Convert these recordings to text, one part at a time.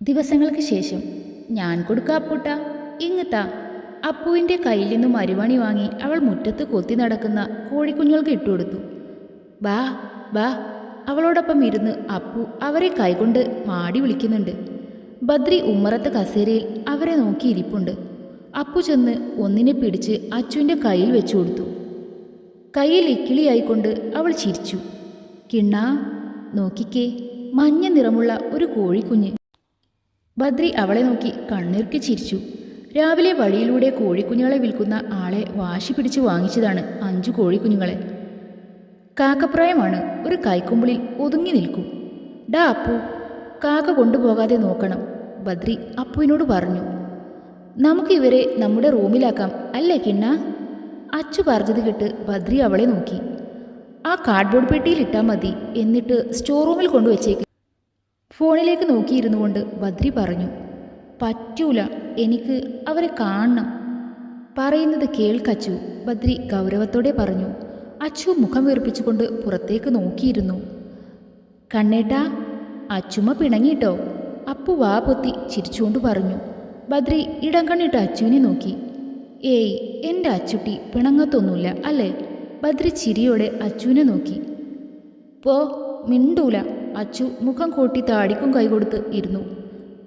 ദിവസങ്ങൾക്ക് ശേഷം. ഞാൻ കൊടുക്ക അപ്പൂട്ട, ഇങ്ങത്താ. അപ്പുവിൻ്റെ കയ്യിൽ നിന്നും മരുവാണി വാങ്ങി അവൾ മുറ്റത്ത് കൊത്തി നടക്കുന്ന കോഴിക്കുഞ്ഞുങ്ങൾക്ക് ഇട്ടുകൊടുത്തു. ബാ ബാ. അവളോടൊപ്പം ഇരുന്ന് അപ്പു അവരെ കൈകൊണ്ട് മാടി വിളിക്കുന്നുണ്ട്. ബദ്രി ഉമ്മറത്തെ കസേരയിൽ അവരെ നോക്കിയിരിപ്പുണ്ട്. അപ്പു ചെന്ന് ഒന്നിനെ പിടിച്ച് അച്ചുവിൻ്റെ കയ്യിൽ വെച്ചു കൊടുത്തു. കയ്യിൽ ഇക്കിളിയായിക്കൊണ്ട് അവൾ ചിരിച്ചു. കിണ്ണാ, നോക്കിക്കേ, മഞ്ഞ നിറമുള്ള ഒരു കോഴിക്കുഞ്ഞ്. ബദ്രി അവളെ നോക്കി കണ്ണീർക്ക് ചിരിച്ചു. രാവിലെ വഴിയിലൂടെ കോഴിക്കുഞ്ഞുങ്ങളെ വിൽക്കുന്ന ആളെ വാശി പിടിച്ച് വാങ്ങിച്ചതാണ് 5 കോഴിക്കുഞ്ഞുങ്ങളെ. കാക്കപ്രായമാണ്, ഒരു കൈക്കുമ്പിളിൽ ഒതുങ്ങി നിൽക്കും. ഡാ അപ്പു, കാക്ക കൊണ്ടുപോകാതെ നോക്കണം, ബദ്രി അപ്പുവിനോട് പറഞ്ഞു. നമുക്ക് ഇവരെ നമ്മുടെ റൂമിലാക്കാം അല്ലേ കിണ്ണ? അച്ചു പറഞ്ഞത് കേട്ട് ബദ്രി അവളെ നോക്കി. ആ കാർഡ്ബോർഡ് പെട്ടിയിൽ ഇട്ടാൽ മതി, എന്നിട്ട് സ്റ്റോർ റൂമിൽ കൊണ്ടുവച്ചേക്ക്. ഫോണിലേക്ക് നോക്കിയിരുന്നു കൊണ്ട് ബദ്രി പറഞ്ഞു. പറ്റൂല, എനിക്ക് അവരെ കാണണം. പറയുന്നത് കേൾക്കച്ചു, ബദ്രി ഗൗരവത്തോടെ പറഞ്ഞു. അച്ചു മുഖം വീർപ്പിച്ചുകൊണ്ട് പുറത്തേക്ക് നോക്കിയിരുന്നു. കണ്ണേട്ടാ, അച്ചുമ്മ പിണങ്ങിട്ടോ? അപ്പു വാ പൊത്തി ചിരിച്ചുകൊണ്ട് പറഞ്ഞു. ബദ്രി ഇടം കണ്ണിട്ട് അച്ചുവിനെ നോക്കി. ഏയ്, എൻ്റെ അച്ചുട്ടി പിണങ്ങത്തൊന്നുമില്ല അല്ലേ? ബദ്രി ചിരിയോടെ അച്ചുവിനെ നോക്കി. പോ, മിണ്ടൂല. അച്ചു മുഖം കൂട്ടി താടിക്കും കൈകൊടുത്ത് ഇരുന്നു.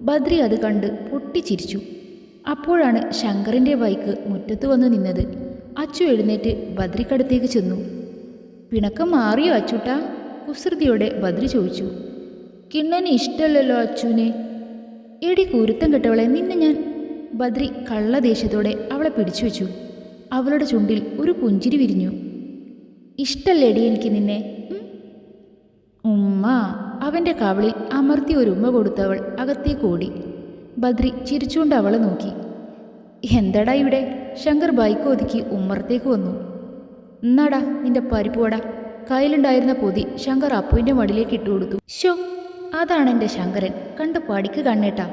ബദ്രി അത് കണ്ട് പൊട്ടിച്ചിരിച്ചു. അപ്പോഴാണ് ശങ്കറിൻ്റെ ബൈക്ക് മുറ്റത്ത് വന്ന് നിന്നത്. അച്ചു എഴുന്നേറ്റ് ബദ്രിക്കടുത്തേക്ക് ചെന്നു. പിണക്കം മാറിയോ അച്ചുട്ടാ? കുസൃതിയോടെ ബദ്രി ചോദിച്ചു. കിണ്ണന് ഇഷ്ടമല്ലല്ലോ അച്ചുവിനെ. എടി കുരുത്തം കെട്ടവളെ, നിന്നെ ഞാൻ. ബദ്രി കള്ളദേഷ്യത്തോടെ അവളെ പിടിച്ചു വെച്ചു. അവളുടെ ചുണ്ടിൽ ഒരു പുഞ്ചിരി വിരിഞ്ഞു. ഇഷ്ടല്ലേടി എനിക്ക് നിന്നെ? ഉമ്മ. അവൻ്റെ കവളിൽ അമർത്തി ഒരു ഉമ്മ കൊടുത്തവൾ അകത്തേക്ക് ഓടി. ബദ്രി ചിരിച്ചുകൊണ്ട് അവളെ നോക്കി. എന്തടാ ഇവിടെ? ശങ്കർ ബൈക്ക് ഒതുക്കി ഉമ്മറത്തേക്ക് വന്നു. എന്നാടാ നിന്റെ പരിപ്പോടാ. കയ്യിലുണ്ടായിരുന്ന പൊതി ശങ്കർ അപ്പുവിൻ്റെ മടിലേക്ക് ഇട്ടുകൊടുത്തു. ഷോ, അതാണ് എൻ്റെ ശങ്കരൻ, കണ്ട് പഠിക്ക് കണ്ണേട്ടാ.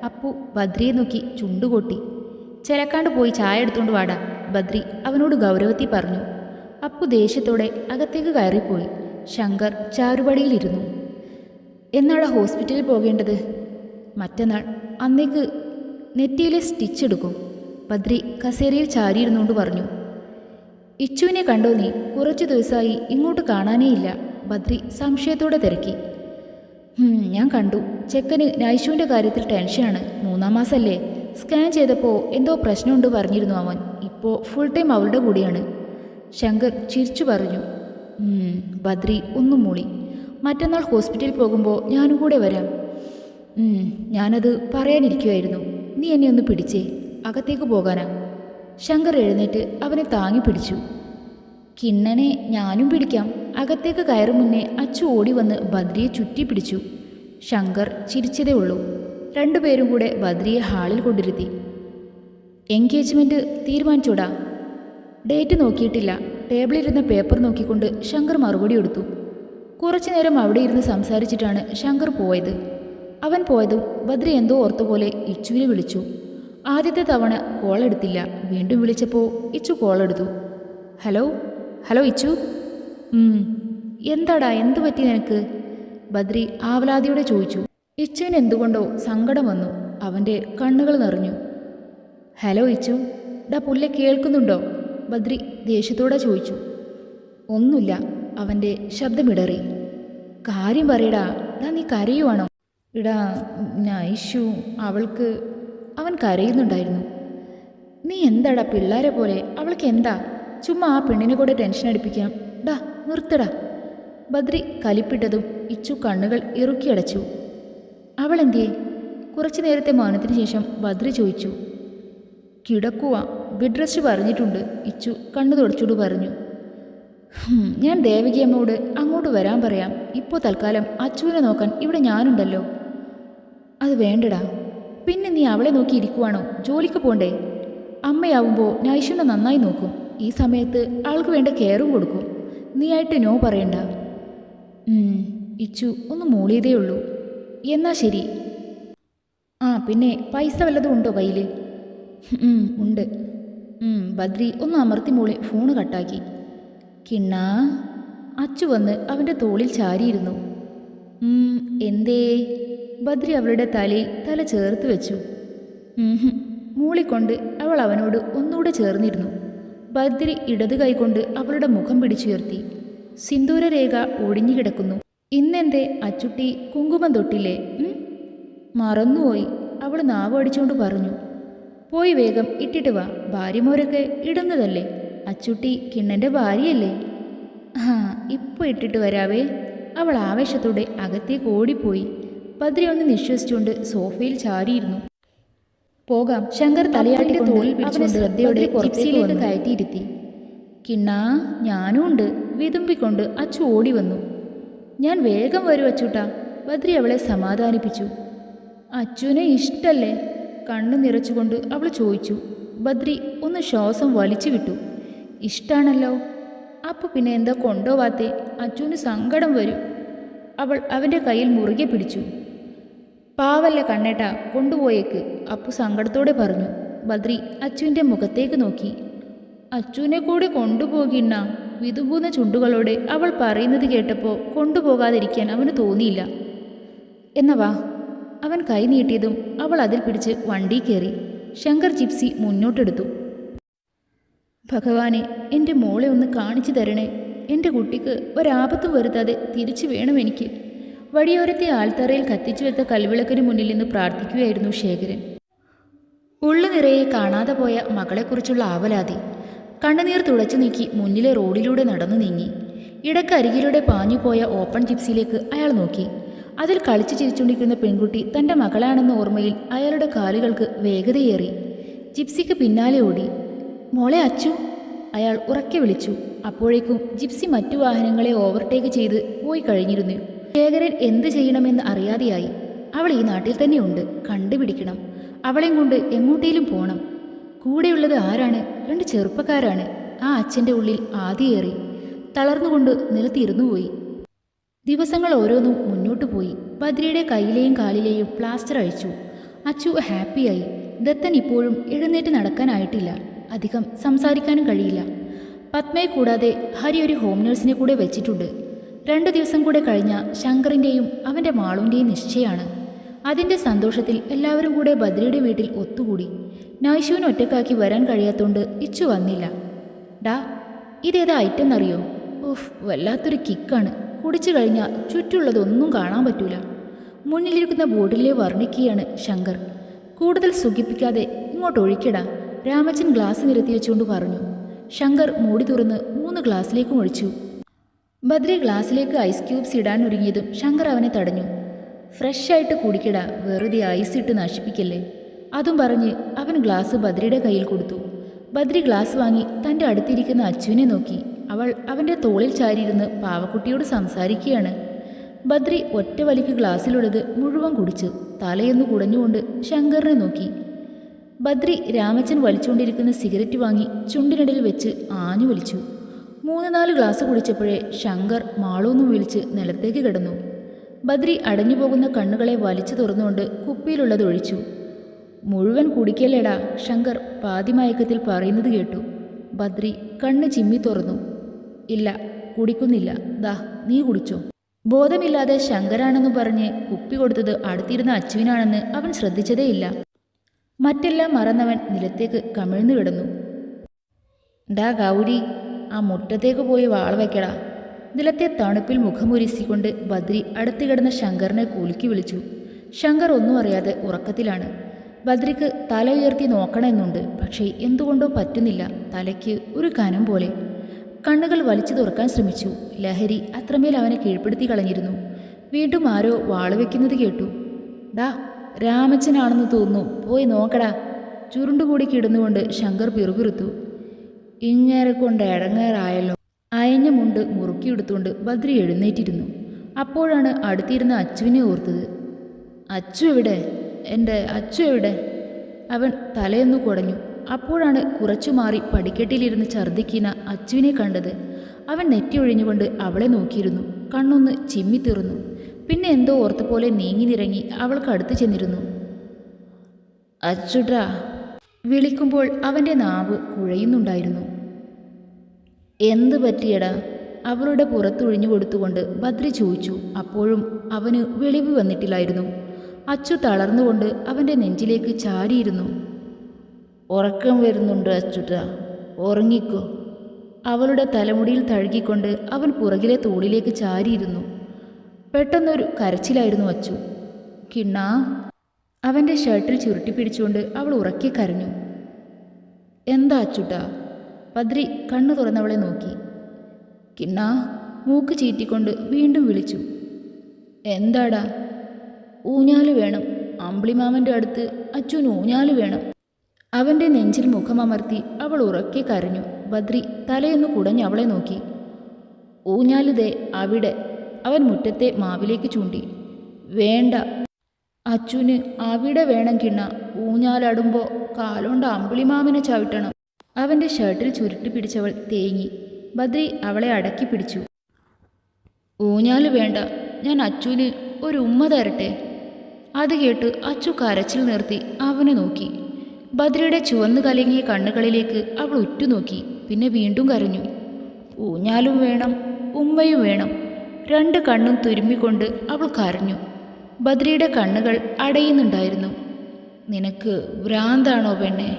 അപ്പു ബദ്രിയെ നോക്കി ചുണ്ടുകൊട്ടി. ചിലക്കാണ്ട് പോയി ചായ എടുത്തുകൊണ്ട് വാടാ, ബദ്രി അവനോട് ഗൗരവത്തിൽ പറഞ്ഞു. അപ്പു ദേഷ്യത്തോടെ അകത്തേക്ക് കയറിപ്പോയി. ശങ്കർ ചാരുപടിയിലിരുന്നു. എന്നാടാ ഹോസ്പിറ്റലിൽ പോകേണ്ടത്? മറ്റന്നാൾ. അന്നേക്ക് നെറ്റിയിലെ സ്റ്റിച്ച് എടുക്കും, ബദ്രി കസേരയിൽ ചാരിയിരുന്നുകൊണ്ട് പറഞ്ഞു. ഇച്ചുവിനെ കണ്ടോ നീ? കുറച്ചു ദിവസമായി ഇങ്ങോട്ട് കാണാനേയില്ല, ബദ്രി സംശയത്തോടെ തിരക്കി. ഞാൻ കണ്ടു. ചെക്കന് നൈഷുവിൻ്റെ കാര്യത്തിൽ ടെൻഷനാണ്. 3-ാം മാസമല്ലേ? സ്കാൻ ചെയ്തപ്പോൾ എന്തോ പ്രശ്നമുണ്ട് പറഞ്ഞിരുന്നു അവൻ. ഇപ്പോൾ ഫുൾ ടൈം അവളുടെ കൂടെയാണ്. ശങ്കർ ചിരിച്ചു പറഞ്ഞു. ബദ്രി ഒന്നും മൂളി. മറ്റന്നാൾ ഹോസ്പിറ്റലിൽ പോകുമ്പോൾ ഞാനും കൂടെ വരാം. ഞാനത് പറയാനിരിക്കുമായിരുന്നു. നീ എന്നെ ഒന്ന് പിടിച്ചേ, അകത്തേക്ക് പോകാനാ. ശങ്കർ എഴുന്നേറ്റ് അവനെ താങ്ങി പിടിച്ചു. കിണ്ണനെ ഞാനും പിടിക്കാം. അകത്തേക്ക് കയറും മുന്നേ അച്ചു ഓടി വന്ന് ബദ്രിയെ ചുറ്റി പിടിച്ചു. ശങ്കർ ചിരിച്ചതേ ഉള്ളൂ. രണ്ടുപേരും കൂടെ ബദ്രിയെ ഹാളിൽ കൊണ്ടിരുത്തി. എൻഗേജ്മെൻറ്റ് തീരുമാനിച്ചോടാ? ഡേറ്റ് നോക്കിയിട്ടില്ല. ടേബിളിലിരുന്ന പേപ്പർ നോക്കിക്കൊണ്ട് ശങ്കർ മറുപടി കൊടുത്തു. കുറച്ചു നേരം അവിടെ ഇരുന്ന് സംസാരിച്ചിട്ടാണ് ശങ്കർ പോയത്. അവൻ പോയതും ബദ്രി എന്തോ ഓർത്തുപോലെ ഇച്ചുവിനെ വിളിച്ചു. ആദ്യത്തെ തവണ കോൾ എടുത്തില്ല. വീണ്ടും വിളിച്ചപ്പോൾ ഇച്ചു കോൾ എടുത്തു. Hello hello Ichu. എന്താടാ, എന്തു പറ്റി നിനക്ക്? ബദ്രി ആവലാതിയോടെ ചോദിച്ചു. ഇച്ചുവിന് എന്തുകൊണ്ടോ സങ്കടം വന്നു. അവൻ്റെ കണ്ണുകൾ നിറഞ്ഞു. ഹലോ ഇച്ചു. ഡാ പുല്ലെ, കേൾക്കുന്നുണ്ടോ? ബദ്രി ദേഷ്യത്തോടെ ചോദിച്ചു. ഒന്നുമില്ല. അവൻ്റെ ശബ്ദമിടറി. കാര്യം പറയടാ. ഡാ നീ കരയുവാണോ? ഇടാ നൈഷു, അവൾക്ക്. അവൻ കരയുന്നുണ്ടായിരുന്നു. നീ എന്താടാ പിള്ളേരെ പോലെ? അവൾക്ക് എന്താ? ചുമ്മാ ആ പെണ്ണിനെ കൂടെ ടെൻഷൻ അടിപ്പിക്കാം. ഡാ നിർത്തടാ. ബദ്രി കലിപ്പിട്ടതും ഇച്ചു കണ്ണുകൾ ഇറുക്കിയടച്ചു. അവളെന്തിയേ? കുറച്ചു നേരത്തെ മൗനത്തിന് ശേഷം ബദ്രി ചോദിച്ചു. കിടക്കുക, ബെഡ് റെസ്റ്റ് പറഞ്ഞിട്ടുണ്ട്, ഇച്ചു കണ്ണു തുടച്ചോട് പറഞ്ഞു. ഞാൻ ദേവകിയമ്മയോട് അങ്ങോട്ട് വരാൻ പറയാം. ഇപ്പോൾ തൽക്കാലം അച്ചുവിനെ നോക്കാൻ ഇവിടെ ഞാനുണ്ടല്ലോ. അത് വേണ്ടടാ. പിന്നെ നീ അവളെ നോക്കി ഇരിക്കുവാണോ? ജോലിക്ക് പോണ്ടേ? അമ്മയാവുമ്പോൾ നൈഷുനെ നന്നായി നോക്കും. ഈ സമയത്ത് ആൾക്ക് വേണ്ട കെയറും കൊടുക്കും. നീ ആയിട്ട് നോ പറയണ്ട. ഇച്ചു ഒന്ന് മൂളിയതേ ഉള്ളൂ. എന്നാ ശരി. പിന്നെ പൈസ വല്ലതും ഉണ്ടോ കയ്യിൽ? ഉണ്ട്. ബദ്രി ഒന്ന് അമർത്തി മൂളി ഫോണ് കട്ടാക്കി. കിണ്ണാ. അച്ചു വന്ന് അവൻ്റെ തോളിൽ ചാരിയിരുന്നു. എന്തേ? ബദ്രി അവളുടെ തലയിൽ തല ചേർത്ത് വെച്ചു. മൂളിക്കൊണ്ട് അവൾ അവനോട് ഒന്നുകൂടെ ചേർന്നിരുന്നു. ബദ്രി ഇടത് കൈകൊണ്ട് അവളുടെ മുഖം പിടിച്ചുയർത്തി. സിന്ദൂരരേഖ ഒടിഞ്ഞു കിടക്കുന്നു. ഇന്നെന്തേ അച്ചുട്ടി കുങ്കുമം തൊട്ടില്ലേ? മറന്നുപോയി, അവൾ നാവ് അടിച്ചുകൊണ്ട് പറഞ്ഞു. പോയി വേഗം ഇട്ടിട്ട് വാ, ഭാര്യമാരൊക്കെ ഇടുന്നതല്ലേ. അച്ചുട്ടി കിണ്ണൻ്റെ ഭാര്യയല്ലേ. ഇപ്പോൾ ഇട്ടിട്ട് വരാവേ. അവൾ ആവേശത്തോടെ അകത്തേക്ക് ഓടിപ്പോയി. ബദ്രി ഒന്ന് നിശ്വസിച്ചുകൊണ്ട് സോഫയിൽ ചാരിയിരുന്നു. പോകാം. ശങ്കർ തലയാട്ടിന്റെ തോളിൽ പിടിച്ചുകൊണ്ട് ശ്രദ്ധയോടെ ജിപ്സിയിലേക്ക് കയറ്റിയിരുത്തി. കിണ്ണാ, ഞാനും ഉണ്ട്, വിതുമ്പിക്കൊണ്ട് അച്ചു ഓടി വന്നു. ഞാൻ വേഗം വരൂ അച്ചുട്ടാ, ബദ്രി അവളെ സമാധാനിപ്പിച്ചു. അച്ചുവിനെ ഇഷ്ടല്ലേ? കണ്ണു നിറച്ചുകൊണ്ട് അവൾ ചോദിച്ചു. ബദ്രി ഒന്ന് ശ്വാസം വലിച്ചു വിട്ടു. ഇഷ്ടാണല്ലോ. അപ്പോൾ പിന്നെ എന്താ കൊണ്ടുപോവാത്തേ? അച്ചുവിന് സങ്കടം വരും. അവൾ അവൻ്റെ കയ്യിൽ മുറുകെ പിടിച്ചു. പാവല്ല കണ്ണേട്ടാ, കൊണ്ടുപോയേക്ക്, അപ്പു സങ്കടത്തോടെ പറഞ്ഞു. ബദ്രി അച്ചുവിൻ്റെ മുഖത്തേക്ക് നോക്കി. അച്ചുവിനെ കൂടി കൊണ്ടുപോകിണ്ണ. വിതുമ്പുന്ന ചുണ്ടുകളോടെ അവൾ പറയുന്നത് കേട്ടപ്പോൾ കൊണ്ടുപോകാതിരിക്കാൻ അവന് തോന്നിയില്ല. എന്നാ വാ. അവൻ കൈ നീട്ടിയതും അവൾ അതിൽ പിടിച്ച് വണ്ടി കയറി. ശങ്കർ ജിപ്സി മുന്നോട്ടെടുത്തു. ഭഗവാനെ, എൻ്റെ മോളെ ഒന്ന് കാണിച്ചു തരണേ. എൻ്റെ കുട്ടിക്ക് ഒരാപത്തും വരുത്താതെ തിരിച്ചു വേണം എനിക്ക്. വഴിയോരത്തെ ആൽത്തറയിൽ കത്തിച്ചു വെച്ച കൽവിളക്കിന് മുന്നിൽ നിന്ന് പ്രാർത്ഥിക്കുകയായിരുന്നു ശേഖരൻ. ഉള്ളു നിറയെ കാണാതെ പോയ മകളെക്കുറിച്ചുള്ള ആവലാതി. കണ്ണുനീർ തുടച്ചു നീക്കി മുന്നിലെ റോഡിലൂടെ നടന്നു നീങ്ങി. ഇടക്കരികിലൂടെ പാഞ്ഞുപോയ ഓപ്പൺ ജിപ്സിയിലേക്ക് അയാൾ നോക്കി. അതിൽ കളിച്ചു ചിരിച്ചുകൊണ്ടിരിക്കുന്ന പെൺകുട്ടി തൻ്റെ മകളാണെന്ന ഓർമ്മയിൽ അയാളുടെ കാലുകൾക്ക് വേഗതയേറി. ജിപ്സിക്ക് പിന്നാലെ ഓടി. മോളെ അച്ചു, അയാൾ ഉറക്കെ വിളിച്ചു. അപ്പോഴേക്കും ജിപ്സി മറ്റു വാഹനങ്ങളെ ഓവർടേക്ക് ചെയ്ത് പോയി കഴിഞ്ഞിരുന്നു. ശേഖരൻ എന്ത് ചെയ്യണമെന്ന് അറിയാതെയായി. അവൾ ഈ നാട്ടിൽ തന്നെയുണ്ട്, കണ്ടുപിടിക്കണം. അവളെയും കൊണ്ട് എങ്ങോട്ടേലും പോകണം. കൂടെയുള്ളത് ആരാണ്? 2 ചെറുപ്പക്കാരാണ്. ആ അച്ഛൻ്റെ ഉള്ളിൽ ആദിയേറി. തളർന്നുകൊണ്ട് നിലത്തിരുന്നുപോയി. ദിവസങ്ങൾ ഓരോന്നും മുന്നോട്ടു പോയി. ബദ്രിയുടെ കയ്യിലെയും കാലിലെയും പ്ലാസ്റ്റർ അഴിച്ചു. അച്ചു ഹാപ്പിയായി. ദത്തൻ ഇപ്പോഴും എഴുന്നേറ്റ് നടക്കാനായിട്ടില്ല. അധികം സംസാരിക്കാനും കഴിയില്ല. പത്മയെ കൂടാതെ ഹരി ഒരു ഹോം നഴ്സിനെ കൂടെ വെച്ചിട്ടുണ്ട്. 2 ദിവസം കൂടെ കഴിഞ്ഞ ശങ്കറിൻ്റെയും അവൻ്റെ മാളുവിൻ്റെയും നിശ്ചയമാണ്. അതിൻ്റെ സന്തോഷത്തിൽ എല്ലാവരും കൂടെ ബദ്രിയുടെ വീട്ടിൽ ഒത്തുകൂടി. നൈഷുവിന് ഒറ്റക്കാക്കി വരാൻ കഴിയാത്തോണ്ട് ഇച്ചു വന്നില്ല. ഡാ, ഇതേതാ ഐറ്റം എന്നറിയോ? വല്ലാത്തൊരു കിക്കാണ്. കുടിച്ചു കഴിഞ്ഞാൽ ചുറ്റുള്ളതൊന്നും കാണാൻ പറ്റൂല. മുന്നിലിരിക്കുന്ന ബോർഡിലെ വർണ്ണിക്കുകയാണ് ശങ്കർ. കൂടുതൽ സുഖിപ്പിക്കാതെ ഇങ്ങോട്ട് ഒഴിക്കടാ, രാമച്ചൻ ഗ്ലാസ് നിരത്തി വെച്ചുകൊണ്ട് പറഞ്ഞു. ശങ്കർ മൂടി തുറന്ന് 3 ഗ്ലാസ്സിലേക്കും ഒഴിച്ചു. ബദ്രി ഗ്ലാസ്സിലേക്ക് ഐസ് ക്യൂബ്സ് ഇടാൻ ഒരുങ്ങിയതും ശങ്കർ അവനെ തടഞ്ഞു. ഫ്രഷായിട്ട് കുടിക്കടാ, വെറുതെ ഐസ് ഇട്ട് നശിപ്പിക്കല്ലേ. അതും പറഞ്ഞ് അവൻ ഗ്ലാസ് ബദ്രിയുടെ കയ്യിൽ കൊടുത്തു. ബദ്രി ഗ്ലാസ് വാങ്ങി തൻ്റെ അടുത്തിരിക്കുന്ന അച്ചുവിനെ നോക്കി. അവൾ അവൻ്റെ തോളിൽ ചാരിയിരുന്ന് പാവക്കുട്ടിയോട് സംസാരിക്കുകയാണ്. ബദ്രി ഒറ്റ വലിക്ക് ഗ്ലാസ്സിലുള്ളത് മുഴുവൻ കുടിച്ചു. തലയൊന്നു കുടഞ്ഞുകൊണ്ട് ശങ്കറിനെ നോക്കി. ബദ്രി രാമച്ചൻ വലിച്ചുകൊണ്ടിരിക്കുന്ന സിഗരറ്റ് വാങ്ങി ചുണ്ടിനിടയിൽ വെച്ച് ആഞ്ഞു വലിച്ചു. 3-4 ഗ്ലാസ് കുടിച്ചപ്പോഴേ ശങ്കർ മാളൂന്നും വിളിച്ച് നിലത്തേക്ക് കിടന്നു. ബദ്രി അടഞ്ഞുപോകുന്ന കണ്ണുകളെ വലിച്ചു തുറന്നുകൊണ്ട് കുപ്പിയിലുള്ളത് ഒഴിച്ചു. മുഴുവൻ കുടിക്കല്ലേടാ, ശങ്കർ പാതിമയക്കത്തിൽ പറയുന്നത് കേട്ടു. ബദ്രി കണ്ണ് ചിമ്മി തുറന്നു. ഇല്ല, കുടിക്കുന്നില്ല. ദാ, നീ കുടിച്ചോ. ബോധമില്ലാതെ ശങ്കരാണെന്ന് പറഞ്ഞ് കുപ്പി കൊടുത്തത് അടുത്തിരുന്ന അച്ചുവിനാണെന്ന് അവൻ ശ്രദ്ധിച്ചതേയില്ല. മറ്റെല്ലാം മറന്നവൻ നിലത്തേക്ക് കമിഴ്ന്നു കിടന്നു. ഡാ ഗൗരി, ആ മുറ്റത്തേക്ക് പോയി വാള വയ്ക്കടാ. നിലത്തെ തണുപ്പിൽ മുഖമുരിസിക്കൊണ്ട് ബദ്രി അടുത്ത് കിടന്ന ശങ്കറിനെ കുലുക്കി വിളിച്ചു. ശങ്കർ ഒന്നും അറിയാതെ ഉറക്കത്തിലാണ്. ബദ്രിക്ക് തല ഉയർത്തി നോക്കണമെന്നുണ്ട്. പക്ഷേ എന്തുകൊണ്ടോ പറ്റുന്നില്ല. തലയ്ക്ക് ഒരു കനം പോലെ. കണ്ണുകൾ വലിച്ചു തുറക്കാൻ ശ്രമിച്ചു. ലഹരി അത്രമേൽ അവനെ കീഴ്പ്പെടുത്തി കളഞ്ഞിരുന്നു. വീണ്ടും ആരോ വാളുവെക്കുന്നത് കേട്ടു. ഡാ, രാമച്ചനാണെന്ന് തോന്നുന്നു, പോയി നോക്കടാ. ചുരുണ്ടുകൂടി കിടന്നുകൊണ്ട് ശങ്കർ പിറുപിറുത്തു. ഇങ്ങേരെ കൊണ്ട് ഇടങ്ങേറായല്ലോ. അയഞ്ഞ മുണ്ട് മുറുക്കിയെടുത്തുകൊണ്ട് ബദ്രി എഴുന്നേറ്റിരുന്നു. അപ്പോഴാണ് അടുത്തിരുന്ന അച്ചുവിനെ ഓർത്തത്. അച്ചു എവിടെ? എൻ്റെ അച്ചു എവിടെ? അവൻ തലയൊന്നു കുടഞ്ഞു. അപ്പോഴാണ് കുറച്ചു മാറി പടിക്കെട്ടിലിരുന്ന് ഛർദ്ദിക്കുന്ന അച്ചുവിനെ കണ്ടത്. അവൻ നെറ്റി ഒഴിഞ്ഞുകൊണ്ട് അവളെ നോക്കിയിരുന്നു. കണ്ണൊന്ന് ചിമ്മിത്തീർന്നു. പിന്നെ എന്തോ ഓർത്ത പോലെ നീങ്ങി നിറങ്ങി അവൾക്ക് അടുത്ത് ചെന്നിരുന്നു. അച്ചുട്രാ വിളിക്കുമ്പോൾ അവൻ്റെ നാവ് കുഴയുന്നുണ്ടായിരുന്നു. എന്ത് പറ്റിയടാ? അവളുടെ പുറത്തൊഴിഞ്ഞു കൊടുത്തുകൊണ്ട് ബദ്രി ചോദിച്ചു. അപ്പോഴും അവന് വെളിവ് വന്നിട്ടില്ലായിരുന്നു. അച്ചു തളർന്നുകൊണ്ട് അവൻ്റെ നെഞ്ചിലേക്ക് ചാരിയിരുന്നു. ഉറക്കം വരുന്നുണ്ട് അച്ചുട്ട, ഉറങ്ങിക്കോ. അവളുടെ തലമുടിയിൽ തഴുകിക്കൊണ്ട് അവൻ പുറകിലെ തോളിലേക്ക് ചാരിയിരുന്നു. പെട്ടെന്നൊരു കരച്ചിലായിരുന്നു അച്ചു. കിണ്ണാ. അവൻ്റെ ഷർട്ടിൽ ചുരുട്ടിപ്പിടിച്ചുകൊണ്ട് അവൾ ഉറക്കെ കരഞ്ഞു. എന്താ അച്ചുട്ടാ? ബദ്രി കണ്ണു തുറന്നവളെ നോക്കി. കിണ്ണാ. മൂക്ക് ചീറ്റിക്കൊണ്ട് വീണ്ടും വിളിച്ചു. എന്താടാ? ഊഞ്ഞാല് വേണം. അമ്പിളിമാമൻ്റെ അടുത്ത് അച്ചുവിന് ഊഞ്ഞാല് വേണം. അവൻ്റെ നെഞ്ചിൽ മുഖമമർത്തി അവൾ ഉറക്കെ കരഞ്ഞു. ബദ്രി തലയൊന്നു കുടഞ്ഞ് അവളെ നോക്കി. ഊഞ്ഞാലുതേ അവിടെ. അവൻ മുറ്റത്തെ മാവിലേക്ക് ചൂണ്ടി. വേണ്ട, അച്ചുവിന് അവിടെ വേണം കിണ്ണ. ഊഞ്ഞാലാടുമ്പോൾ കാലോണ്ട് അമ്പിളിമാമനെ ചവിട്ടണം. അവൻ്റെ ഷർട്ടിൽ ചുരുട്ടി പിടിച്ചവൾ തേങ്ങി. ബദ്രി അവളെ അടക്കി പിടിച്ചു. ഊഞ്ഞാല് വേണ്ട, ഞാൻ അച്ചുവിന് ഒരു ഉമ്മ തരട്ടെ. അത് കേട്ട് അച്ചു കരച്ചിൽ നിർത്തി അവനെ നോക്കി. ബദ്രിയുടെ ചുവന്നു കലങ്ങിയ കണ്ണുകളിലേക്ക് അവൾ ഉറ്റുനോക്കി. പിന്നെ വീണ്ടും കരഞ്ഞു. ഊഞ്ഞാലും വേണം, ഉമ്മയും വേണം. രണ്ട് കണ്ണും തുരുമ്മിക്കൊണ്ട് അവൾ കരഞ്ഞു. ബദ്രിയുടെ കണ്ണുകൾ അടയുന്നുണ്ടായിരുന്നു. നിനക്ക് ഭ്രാന്താണോ പെണ്ണെ?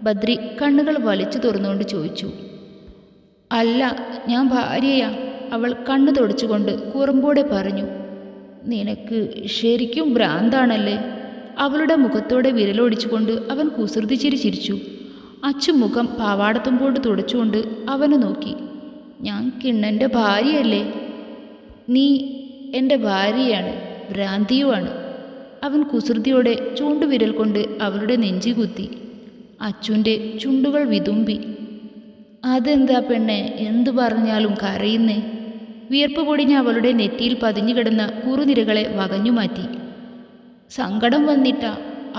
ബദ്രി കണ്ണുകൾ വലിച്ചു തുറന്നുകൊണ്ട് ചോദിച്ചു. അല്ല, ഞാൻ ഭാര്യയാ. അവൾ കണ്ണു തുടച്ചുകൊണ്ട് കുറുമ്പോടെ പറഞ്ഞു. നിനക്ക് ശരിക്കും ഭ്രാന്താണല്ലേ? അവളുടെ മുഖത്തോടെ വിരലൊടിച്ചുകൊണ്ട് അവൻ കുസൃതിച്ചിരി ചിരിച്ചു. അച്ചു മുഖം പാവാടത്തുമ്പോട്ട് തുടച്ചുകൊണ്ട് അവനെ നോക്കി. ഞാൻ കിണ്ണൻ്റെ ഭാര്യയല്ലേ? നീ എൻ്റെ ഭാര്യയാണ്, ഭ്രാന്തിയുമാണ്. അവൻ കുസൃതിയോടെ ചൂണ്ടുവിരൽ കൊണ്ട് അവളുടെ നെഞ്ചി കുത്തി. അച്ചുവിൻ്റെ ചുണ്ടുകൾ വിതുമ്പി. അതെന്താ പെണ്ണെ എന്തു പറഞ്ഞാലും കരയുന്നേ? വിയർപ്പ് പൊടിഞ്ഞ അവളുടെ നെറ്റിയിൽ പതിഞ്ഞു കിടന്ന കുറുനിരകളെ വകഞ്ഞുമാറ്റി. സങ്കടം വന്നിട്ടാ.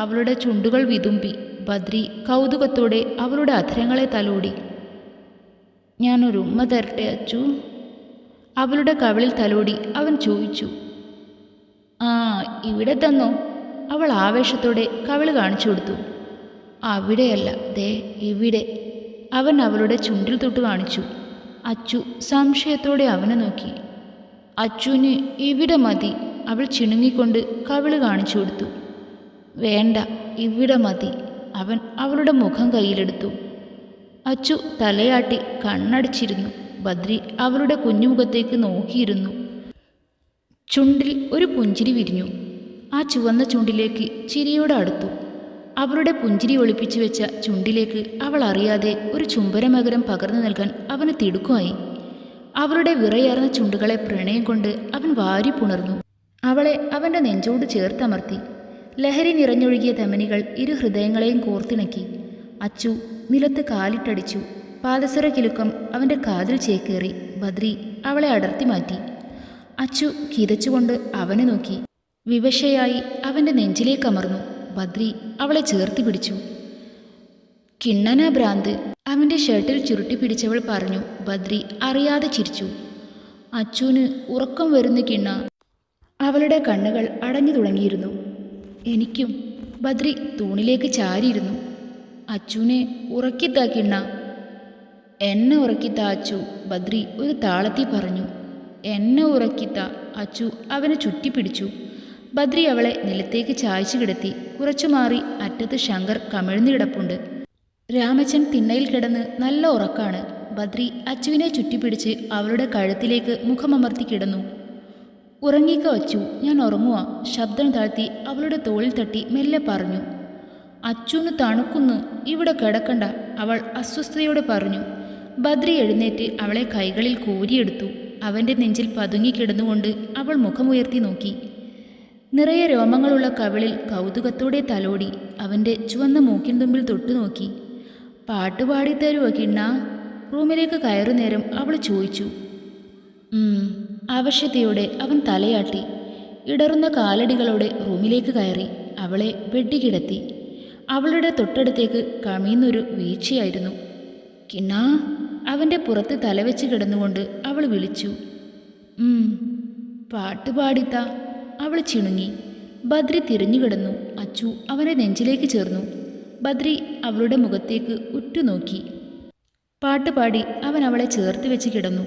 അവളുടെ ചുണ്ടുകൾ വിതുമ്പി. ബദ്രി കൗതുകത്തോടെ അവളുടെ അധരങ്ങളെ തലോടി. ഞാനൊരു ഉമ്മ തരട്ടെ അച്ചു? അവളുടെ കവിളിൽ തലോടി അവൻ ചോദിച്ചു. ആ, ഇവിടെ തന്നോ. അവൾ ആവേശത്തോടെ കവിള് കാണിച്ചു കൊടുത്തു. അവിടെയല്ല, ദേ ഇവിടെ. അവൻ അവളുടെ ചുണ്ടിൽ തൊട്ട് കാണിച്ചു. അച്ചു സംശയത്തോടെ അവനെ നോക്കി. അച്ചുവിന് ഇവിടെ മതി. അവൾ ചിണുങ്ങിക്കൊണ്ട് കവിള് കാണിച്ചു കൊടുത്തു. വേണ്ട, ഇവിടെ മതി. അവൻ അവളുടെ മുഖം കയ്യിലെടുത്തു. അച്ചു തലയാട്ടി കണ്ണടച്ചിരുന്നു. ബദ്രി അവളുടെ കുഞ്ഞുമുഖത്തേക്ക് നോക്കിയിരുന്നു. ചുണ്ടിൽ ഒരു പുഞ്ചിരി വിരിഞ്ഞു. ആ ചുവന്ന ചുണ്ടിലേക്ക് ചിരിയോടെ അടുത്തു. അവളുടെ പുഞ്ചിരി ഒളിപ്പിച്ചു വെച്ച ചുണ്ടിലേക്ക് അവൾ അറിയാതെ ഒരു ചുംബനമകരം പകർന്നു നൽകാൻ അവന് തിടുക്കമായി. അവളുടെ വിറയാർന്ന ചുണ്ടുകളെ പ്രണയം കൊണ്ട് അവൻ വാരിപ്പുണർന്നു. അവളെ അവൻ്റെ നെഞ്ചോട് ചേർത്തമർത്തി. ലഹരി നിറഞ്ഞൊഴുകിയ ധമനികൾ ഇരു ഹൃദയങ്ങളെയും കോർത്തിണക്കി. അച്ചു നിലത്ത് കാലിട്ടടിച്ചു. പാദസര കിലുക്കം അവൻ്റെ കാതിൽ ചേക്കേറി. ബദ്രി അവളെ അടർത്തി മാറ്റി. അച്ചു കിതച്ചുകൊണ്ട് അവനെ നോക്കി. വിവശയായി അവൻ്റെ നെഞ്ചിലേക്കമർന്നു. ബദ്രി അവളെ ചേർത്തി പിടിച്ചു. കിണ്ണനാ ഭ്രാന്ത്, അവൻ്റെ ഷർട്ടിൽ ചുരുട്ടി പിടിച്ചവൾ പറഞ്ഞു. ബദ്രി അറിയാതെ ചിരിച്ചു. അച്ചുവിന് ഉറക്കം വരുന്നു കിണ്ണ. അവളുടെ കണ്ണുകൾ അടഞ്ഞു തുടങ്ങിയിരുന്നു. എനിക്കും. ബദ്രി തൂണിലേക്ക് ചാരിയിരുന്നു. അച്ചുവിനെ ഉറക്കിത്താ കിണ്ണ. എന്നെ ഉറക്കിത്താ അച്ചു. ബദ്രി ഒരു താളത്തിൽ പറഞ്ഞു. എന്നെ ഉറക്കിത്താ. അച്ചു അവനെ ചുറ്റിപ്പിടിച്ചു. ബദ്രി അവളെ നിലത്തേക്ക് ചായച്ചു കിടത്തി. കുറച്ചു മാറി അറ്റത്ത് ശങ്കർ കമിഴ്ന്നു കിടപ്പുണ്ട്. രാമച്ചൻ തിണ്ണയിൽ കിടന്ന് നല്ല ഉറക്കാണ്. ബദ്രി അച്ചുവിനെ ചുറ്റിപ്പിടിച്ച് അവളുടെ കഴുത്തിലേക്ക് മുഖമമർത്തി കിടന്നു. ഉറങ്ങിക്കോ അച്ചു, ഞാൻ ഉറങ്ങുക. ശബ്ദം താഴ്ത്തി അവളുടെ തോളിൽ തട്ടി മെല്ലെ പറഞ്ഞു. അച്ചുവിന് തണുക്കുന്നു, ഇവിടെ കിടക്കണ്ട, അവൾ അസ്വസ്ഥതയോടെ പറഞ്ഞു. ബദ്രി എഴുന്നേറ്റ് അവളെ കൈകളിൽ കോരിയെടുത്തു. അവൻ്റെ നെഞ്ചിൽ പതുങ്ങിക്കിടന്നുകൊണ്ട് അവൾ മുഖമുയർത്തി നോക്കി. നിറയെ രോമങ്ങളുള്ള കവിളിൽ കൗതുകത്തോടെ തലോടി. അവൻ്റെ ചുവന്ന മൂക്കിൻ തുമ്പിൽ തൊട്ടു നോക്കി. പാട്ടുപാടിത്തരുവോ കിണ്ണ? റൂമിലേക്ക് കയറുന്നേരം അവൾ ചോദിച്ചു. ആവശ്യതയോടെ അവൻ തലയാട്ടി. ഇടറുന്ന കാലടികളോടെ റൂമിലേക്ക് കയറി. അവളെ ബെഡ്ഡി കിടത്തി. അവളുടെ തൊട്ടടുത്തേക്ക് കമിഴ്ന്നൊരു വീഴ്ചയായിരുന്നു. കിണ്ണാ. അവൻ്റെ പുറത്ത് തലവെച്ച് കിടന്നുകൊണ്ട് അവൾ വിളിച്ചു. പാട്ടുപാടിത്താ. അവൾ ചിണുങ്ങി. ബദ്രി തിരിഞ്ഞു കിടന്നു. അച്ചു അവനെ നെഞ്ചിലേക്ക് ചേർന്നു. ബദ്രി അവളുടെ മുഖത്തേക്ക് ഉറ്റുനോക്കി. പാട്ടുപാടി അവൻ അവളെ ചേർത്ത് വെച്ച് കിടന്നു.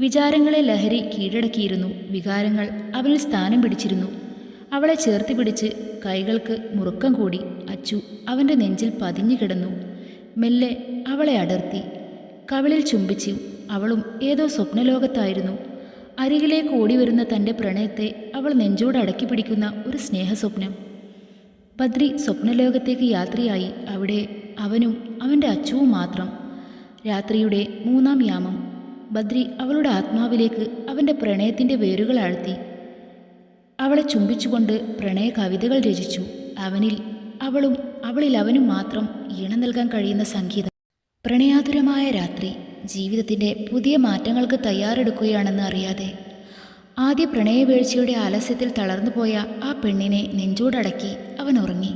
വിചാരങ്ങളെ ലഹരി കീഴടക്കിയിരുന്നു. വികാരങ്ങൾ അവനിൽ സ്ഥാനം പിടിച്ചിരുന്നു. അവളെ ചേർത്ത് പിടിച്ച് കൈകൾക്ക് മുറുക്കം കൂടി അച്ചു അവൻ്റെ നെഞ്ചിൽ പതിഞ്ഞു കിടന്നു. മെല്ലെ അവളെ അടർത്തി കവിളിൽ ചുംബിച്ചു. അവളും ഏതോ സ്വപ്നലോകത്തായിരുന്നു. അരികിലേക്ക് ഓടിവരുന്ന തൻ്റെ പ്രണയത്തെ അവൾ നെഞ്ചോട് അടക്കി പിടിക്കുന്ന ഒരു സ്നേഹസ്വപ്നം. ബദ്രി സ്വപ്നലോകത്തേക്ക് യാത്രയായി. അവിടെ അവനും അവൻ്റെ അച്ചുവും മാത്രം. രാത്രിയുടെ 3-ാം യാമം. ബദ്രി അവളുടെ ആത്മാവിലേക്ക് അവൻ്റെ പ്രണയത്തിൻ്റെ വേരുകൾ ആഴ്ത്തി. അവളെ ചുംബിച്ചുകൊണ്ട് പ്രണയ കവിതകൾ രചിച്ചു. അവനിൽ അവളും അവളിൽ അവനും മാത്രം ഈണം നൽകാൻ കഴിയുന്ന സംഗീതം. പ്രണയാതുരമായ രാത്രി. ജീവിതത്തിൻ്റെ പുതിയ മാറ്റങ്ങൾക്ക് തയ്യാറെടുക്കുകയാണെന്ന് അറിയാതെ ആദ്യ പ്രണയവീഴ്ചയുടെ ആലസ്യത്തിൽ തളർന്നുപോയ ആ പെണ്ണിനെ നെഞ്ചോടടക്കി അവൻ ഉറങ്ങി.